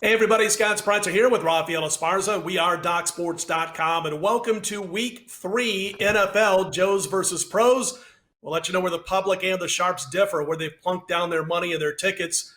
Hey everybody, Scott Spreitzer here with Raphael Esparza. We are DocSports.com, and welcome to Week 3 NFL Joes versus Pros. We'll let you know where the public and the Sharps differ, where they've plunked down their money and their tickets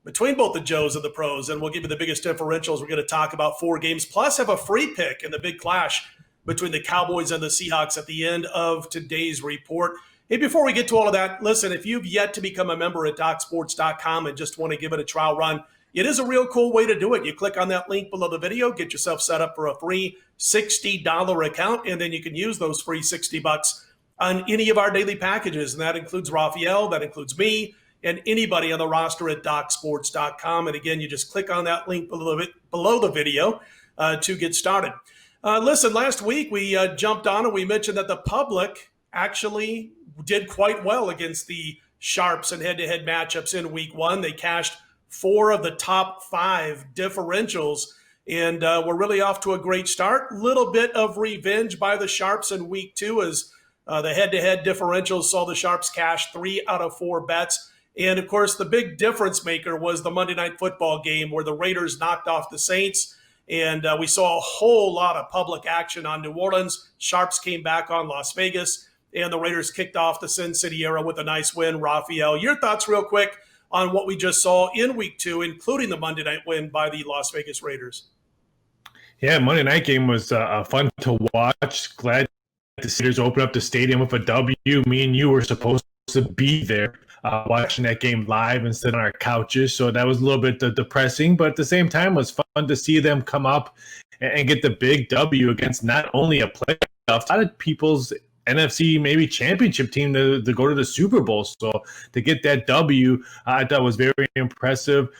between both the Joes and the Pros, and we'll give you the biggest differentials. We're going to talk about 4 games, plus have a free pick in the big clash between the Cowboys and the Seahawks at the end of today's report. Hey, before we get to all of that, listen, if you've yet to become a member at DocSports.com and just want to give it a trial run, it is a real cool way to do it. You click on that link below the video, get yourself set up for a free $60 account, and then you can use those free $60 on any of our daily packages. And that includes Raphael, that includes me, and anybody on the roster at DocSports.com. And again, you just click on that link below the video to get started. Listen, last week we jumped on and we mentioned that the public actually did quite well against the Sharps in head-to-head matchups in Week 1. They cashed 4 of the top 5 differentials, and we're really off to a great start. Little bit of revenge by the Sharps in Week 2 as the head-to-head differentials saw the Sharps cash 3 out of 4 bets. And, of course, the big difference maker was the Monday Night Football game where the Raiders knocked off the Saints, and we saw a whole lot of public action on New Orleans. Sharps came back on Las Vegas, and the Raiders kicked off the Sin City era with a nice win. Raphael, your thoughts real quick on what we just saw in Week 2, including the Monday night win by the Las Vegas Raiders. Yeah, Monday night game was fun to watch. Glad the Raiders opened up the stadium with a W. Me and you were supposed to be there watching that game live instead on our couches, so that was a little bit depressing, but at the same time, it was fun to see them come up and get the big W against not only a playoff, a lot of people's NFC maybe championship team to go to the Super Bowl. So to get that W, I thought was very impressive.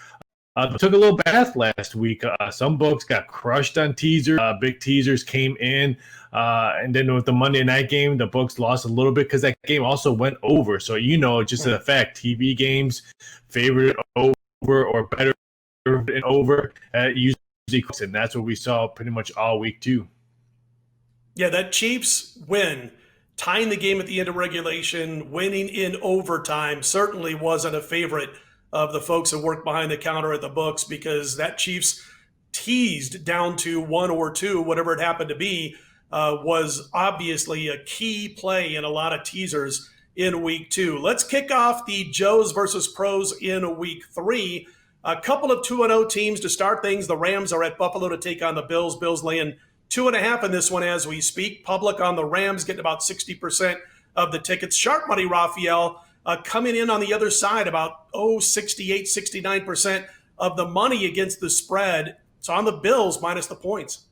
Took a little bath last week. Some books got crushed on teasers. Big teasers came in. And then with the Monday night game, the books lost a little bit because that game also went over. So, just an effect. TV games, favorite over or better than over, usually, and that's what we saw pretty much all week too. Yeah, that Chiefs win, tying the game at the end of regulation, winning in overtime, certainly wasn't a favorite of the folks that work behind the counter at the books, because that Chiefs teased down to 1 or 2, whatever it happened to be, was obviously a key play in a lot of teasers in Week 2. Let's kick off the Joes versus Pros in Week 3. A couple of 2-0 teams to start things. The Rams are at Buffalo to take on the Bills. Bills laying 2.5 in this one as we speak. Public on the Rams getting about 60% of the tickets. Sharp money, Raphael, coming in on the other side about 68, 69% of the money against the spread. It's on the Bills minus the points.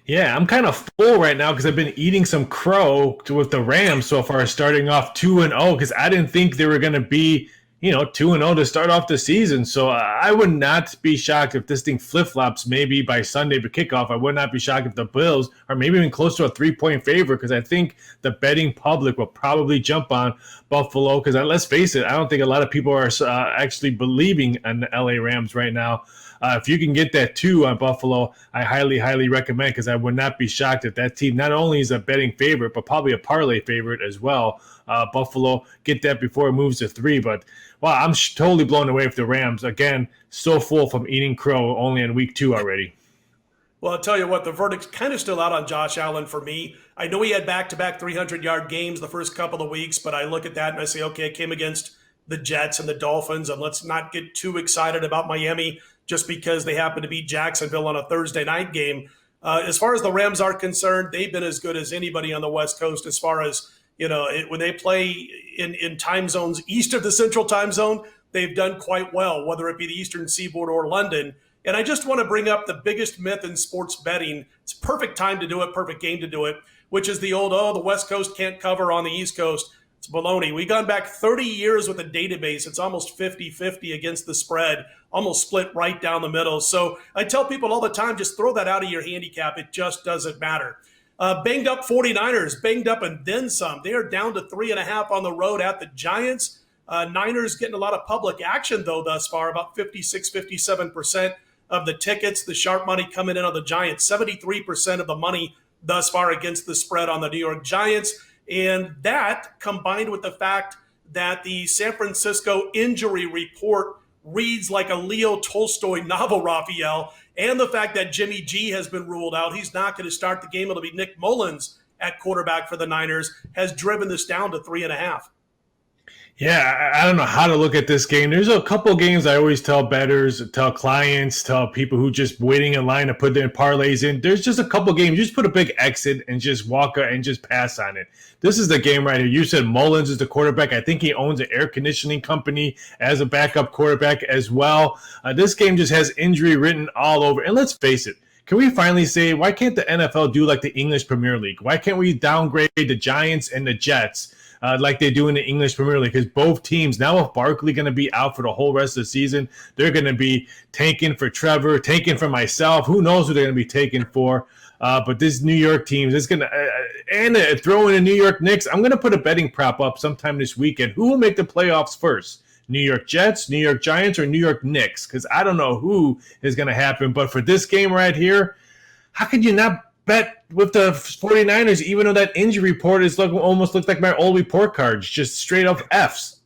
Yeah, I'm kind of full right now because I've been eating some crow with the Rams so far, starting off 2-0, because I didn't think they were going to be 2-0 to start off the season. So I would not be shocked if this thing flip-flops maybe by Sunday to kickoff. I would not be shocked if the Bills are maybe even close to a 3-point favorite, because I think the betting public will probably jump on Buffalo, because let's face it, I don't think a lot of people are actually believing in the LA Rams right now. If you can get that 2 on Buffalo, I highly, highly recommend, because I would not be shocked if that team not only is a betting favorite, but probably a parlay favorite as well. Buffalo, get that before it moves to 3. But, wow, I'm totally blown away with the Rams. Again, so full from eating crow only in Week 2 already. Well, I'll tell you what, the verdict's kind of still out on Josh Allen for me. I know he had back-to-back 300-yard games the first couple of weeks, but I look at that and I say, okay, it came against the Jets and the Dolphins, and let's not get too excited about Miami just because they happen to beat Jacksonville on a Thursday night game. As far as the Rams are concerned, they've been as good as anybody on the West Coast as far as, when they play in time zones east of the Central Time Zone, they've done quite well, whether it be the Eastern Seaboard or London. And I just want to bring up the biggest myth in sports betting. It's a perfect time to do it, perfect game to do it, which is the old, the West Coast can't cover on the East Coast. It's baloney. We've gone back 30 years with a database. It's almost 50-50 against the spread, almost split right down the middle. So I tell people all the time, just throw that out of your handicap. It just doesn't matter. Banged up 49ers, banged up and then some. They are down to 3.5 on the road at the Giants. Niners getting a lot of public action, though, thus far, about 56, 57% of the tickets. The sharp money coming in on the Giants, 73% of the money thus far against the spread on the New York Giants. And that, combined with the fact that the San Francisco injury report reads like a Leo Tolstoy novel, Raphael, and the fact that Jimmy G has been ruled out. He's not going to start the game. It'll be Nick Mullins at quarterback for the Niners, has driven this down to 3.5. Yeah, I don't know how to look at this game. There's a couple games I always tell bettors, tell clients, tell people who just waiting in line to put their parlays in. There's just a couple games. You just put a big exit and just walk and just pass on it. This is the game right here. You said Mullins is the quarterback. I think he owns an air conditioning company as a backup quarterback as well. This game just has injury written all over. And let's face it. Can we finally say, why can't the NFL do like the English Premier League? Why can't we downgrade the Giants and the Jets like they do in the English Premier League? Because both teams, now with Barkley going to be out for the whole rest of the season, they're going to be tanking for Trevor, tanking for myself. Who knows who they're going to be taking for? But this New York team is going to and throw in a New York Knicks. I'm going to put a betting prop up sometime this weekend. Who will make the playoffs first? New York Jets, New York Giants, or New York Knicks? Because I don't know who is going to happen. But for this game right here, how could you not bet with the 49ers, even though that injury report is almost looked like my old report cards, just straight up Fs?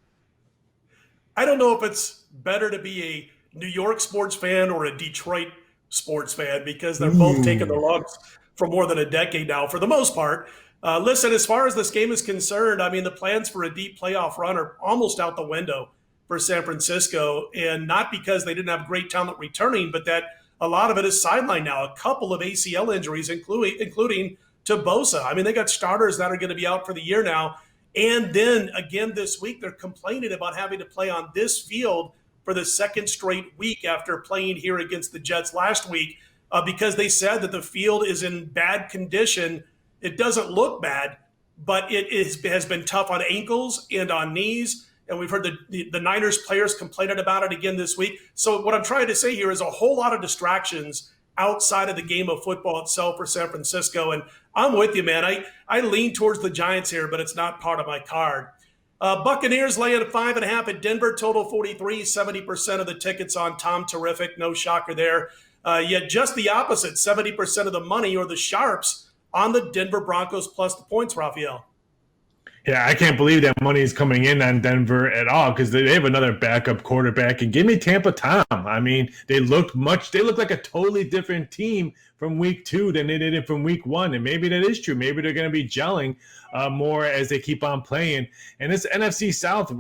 I don't know if it's better to be a New York sports fan or a Detroit sports fan because they're both taking the lumps for more than a decade now for the most part. Listen, as far as this game is concerned, I mean, the plans for a deep playoff run are almost out the window for San Francisco, and not because they didn't have great talent returning, but that a lot of it is sidelined now. A couple of ACL injuries, including to Bosa. I mean, they got starters that are going to be out for the year now. And then again this week, they're complaining about having to play on this field for the second straight week after playing here against the Jets last week because they said that the field is in bad condition. It doesn't look bad, but has been tough on ankles and on knees. And we've heard the Niners players complaining about it again this week. So what I'm trying to say here is a whole lot of distractions outside of the game of football itself for San Francisco. And I'm with you, man. I lean towards the Giants here, but it's not part of my card. Buccaneers laying 5.5 at Denver, total 43, 70% of the tickets on Tom Terrific. No shocker there. Yet just the opposite, 70% of the money or the sharps on the Denver Broncos plus the points, Raphael. Yeah, I can't believe that money is coming in on Denver at all because they have another backup quarterback. And give me Tampa Tom. I mean, they look like a totally different team from week 2 than they did from week 1. And maybe that is true. Maybe they're going to be gelling more as they keep on playing. And this NFC South,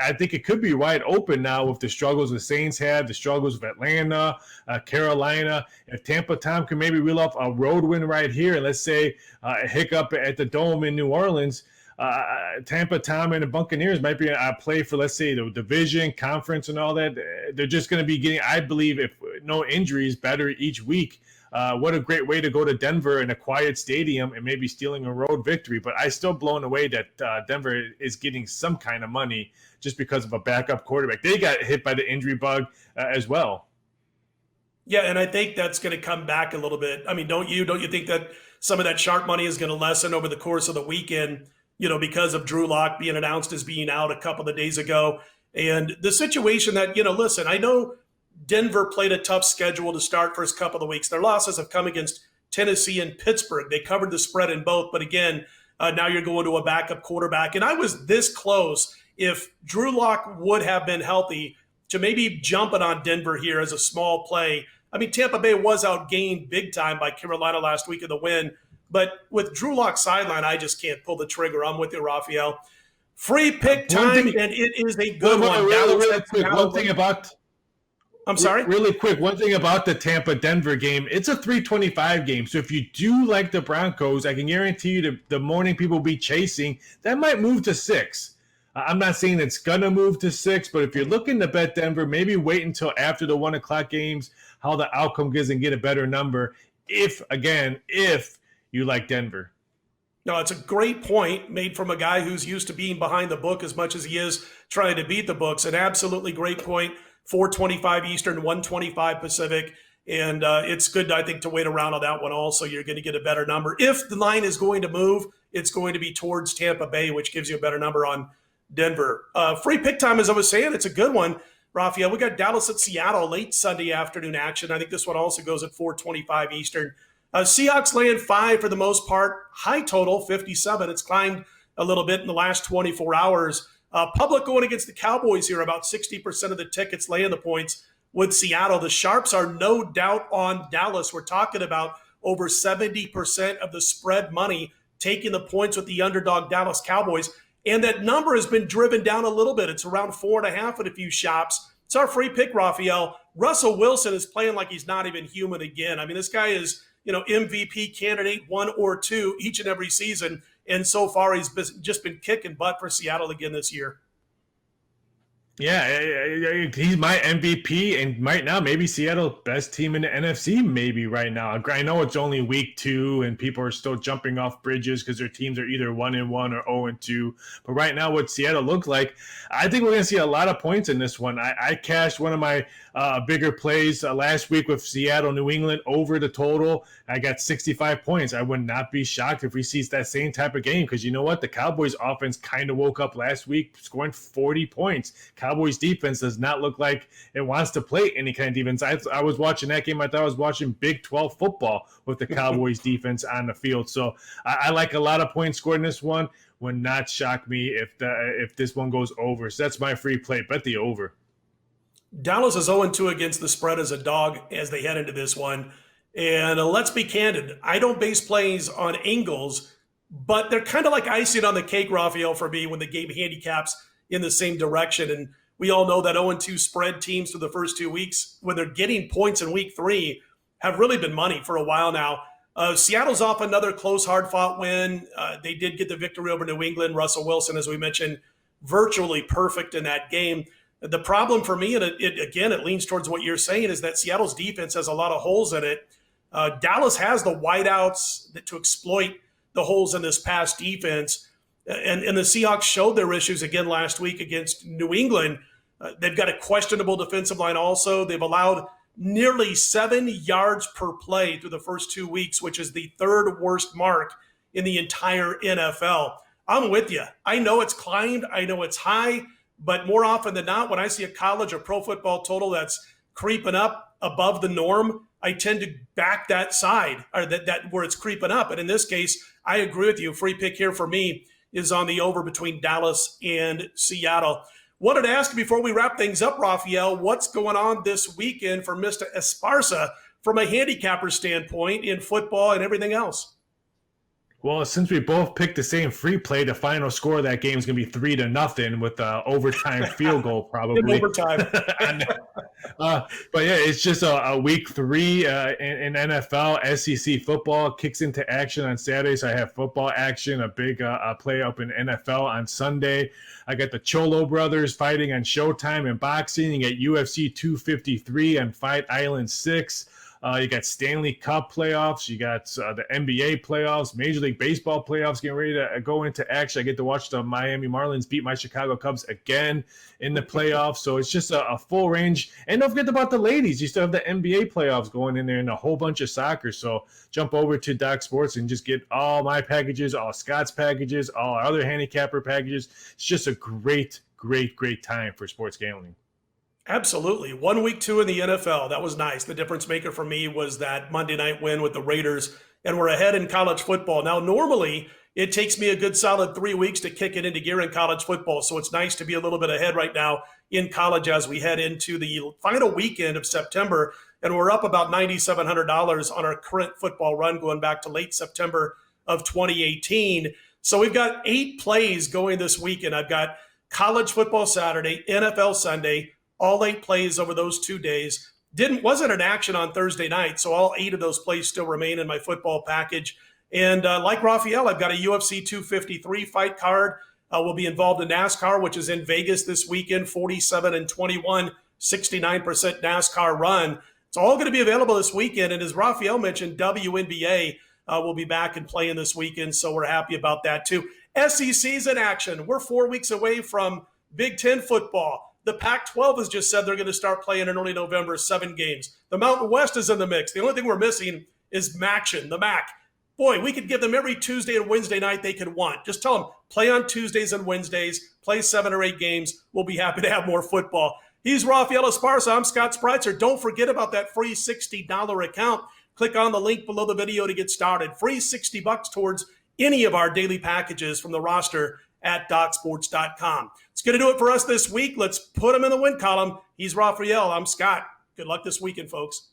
I think it could be wide open now with the struggles the Saints had, the struggles of Atlanta, Carolina. If Tampa Tom can maybe reel off a road win right here, and let's say a hiccup at the Dome in New Orleans, Tampa Tom and the Buccaneers might be a play for, let's say, the division, conference, and all that. They're just going to be getting, I believe, if no injuries, better each week. What a great way to go to Denver in a quiet stadium and maybe stealing a road victory. But I still blown away that Denver is getting some kind of money just because of a backup quarterback. They got hit by the injury bug as well. Yeah, and I think that's going to come back a little bit. I mean, don't you think that some of that sharp money is going to lessen over the course of the weekend? Because of Drew Lock being announced as being out a couple of days ago. And the situation that, listen, I know Denver played a tough schedule to start first couple of weeks. Their losses have come against Tennessee and Pittsburgh. They covered the spread in both. But again, now you're going to a backup quarterback. And I was this close, if Drew Lock would have been healthy, to maybe jumping on Denver here as a small play. I mean, Tampa Bay was outgained big time by Carolina last week in the win. But with Drew Lock's sideline, I just can't pull the trigger. I'm with you, Raphael. Free pick time, and it is a good one. Really quick, one thing about I'm sorry? Really quick, one thing about the Tampa-Denver game, it's a 325 game. So if you do like the Broncos, I can guarantee you the morning people will be chasing, that might move to 6. I'm not saying it's going to move to 6, but if you're looking to bet Denver, maybe wait until after the 1 o'clock games, how the outcome gives and get a better number. If you like Denver. No, it's a great point made from a guy who's used to being behind the book as much as he is trying to beat the books. An absolutely great point. 425 Eastern, 125 Pacific. And it's good, I think, to wait around on that one also. You're going to get a better number. If the line is going to move, it's going to be towards Tampa Bay, which gives you a better number on Denver. Free pick time, as I was saying, it's a good one. Raphael, we got Dallas at Seattle, late Sunday afternoon action. I think this one also goes at 425 Eastern. Seahawks laying 5 for the most part. High total, 57. It's climbed a little bit in the last 24 hours. Public going against the Cowboys here, about 60% of the tickets laying the points with Seattle. The Sharps are no doubt on Dallas. We're talking about over 70% of the spread money taking the points with the underdog Dallas Cowboys. And that number has been driven down a little bit. It's around 4.5 at a few shops. It's our free pick, Raphael. Russell Wilson is playing like he's not even human again. I mean, this guy is, MVP candidate 1 or 2 each and every season. And so far, he's just been kicking butt for Seattle again this year. Yeah, he's my MVP, and right now, maybe Seattle best team in the NFC, maybe right now. I know it's only week 2, and people are still jumping off bridges because their teams are either 1-1 or 0-2. But right now, what Seattle looks like, I think we're going to see a lot of points in this one. I cashed one of my bigger plays last week with Seattle, New England over the total. I got 65 points. I would not be shocked if we see that same type of game because you know what? The Cowboys offense kind of woke up last week scoring 40 points. Cowboys defense does not look like it wants to play any kind of defense. I was watching that game. I thought I was watching Big 12 football with the Cowboys defense on the field. So I like a lot of points scored in this one. Would not shock me if this one goes over. So that's my free play. Bet the over. Dallas is 0-2 against the spread as a dog as they head into this one. And let's be candid. I don't base plays on angles, but they're kind of like icing on the cake, Raphael, for me when the game handicaps in the same direction. And we all know that 0-2 spread teams through the first 2 weeks, when they're getting points in week 3, have really been money for a while now. Seattle's off another close, hard-fought win. They did get the victory over New England. Russell Wilson, as we mentioned, virtually perfect in that game. The problem for me, and it leans towards what you're saying, is that Seattle's defense has a lot of holes in it. Dallas has the wideouts to exploit the holes in this past defense. And the Seahawks showed their issues again last week against New England. They've got a questionable defensive line also. They've allowed nearly 7 yards per play through the first 2 weeks, which is the 3rd worst mark in the entire NFL. I'm with you. I know it's climbed. I know it's high. But more often than not, when I see a college or pro football total that's creeping up above the norm, I tend to back that side, or that where it's creeping up. And in this case, I agree with you. Free pick here for me is on the over between Dallas and Seattle. Wanted to ask you before we wrap things up, Raphael, what's going on this weekend for Mr. Esparza from a handicapper standpoint in football and everything else? Well, since we both picked the same free play, the final score of that game is going to be 3-0 with an overtime field goal, probably. In overtime. But yeah, it's just a week 3 in NFL. SEC football kicks into action on Saturday, so I have football action, a big play up in NFL on Sunday. I got the Cholo brothers fighting on Showtime in boxing. You got UFC 253 on Fight Island 6. You got Stanley Cup playoffs. You got the NBA playoffs, Major League Baseball playoffs getting ready to go into action. I get to watch the Miami Marlins beat my Chicago Cubs again in the playoffs. So it's just a full range. And don't forget about the ladies. You still have the NBA playoffs going in there and a whole bunch of soccer. So jump over to Doc Sports and just get all my packages, all Scott's packages, all our other handicapper packages. It's just a great time for sports gambling. Absolutely. 1 week 2 in the NFL. That was nice. The difference maker for me was that Monday night win with the Raiders, and we're ahead in college football. Now, normally it takes me a good solid 3 weeks to kick it into gear in college football. So it's nice to be a little bit ahead right now in college as we head into the final weekend of September. And we're up about $9,700 on our current football run going back to late September of 2018. So we've got 8 plays going this weekend. I've got college football Saturday, NFL Sunday, all 8 plays over those 2 days. Wasn't an action on Thursday night, so all 8 of those plays still remain in my football package. And like Raphael, I've got a UFC 253 fight card. We'll be involved in NASCAR, which is in Vegas this weekend, 47-21, 69% NASCAR run. It's all going to be available this weekend. And as Raphael mentioned, WNBA will be back and playing this weekend, so we're happy about that too. SEC's in action. We're 4 weeks away from Big Ten football. The Pac-12 has just said they're going to start playing in early November, 7 games. The Mountain West is in the mix. The only thing we're missing is MACtion, the MAC. Boy, we could give them every Tuesday and Wednesday night they could want. Just tell them, play on Tuesdays and Wednesdays, play 7 or 8 games. We'll be happy to have more football. He's Raphael Esparza. I'm Scott Spreitzer. Don't forget about that free $60 account. Click on the link below the video to get started. Free $60 towards any of our daily packages from the roster at DocSports.com. It's going to do it for us this week. Let's put him in the win column. He's Raphael. I'm Scott. Good luck this weekend, folks.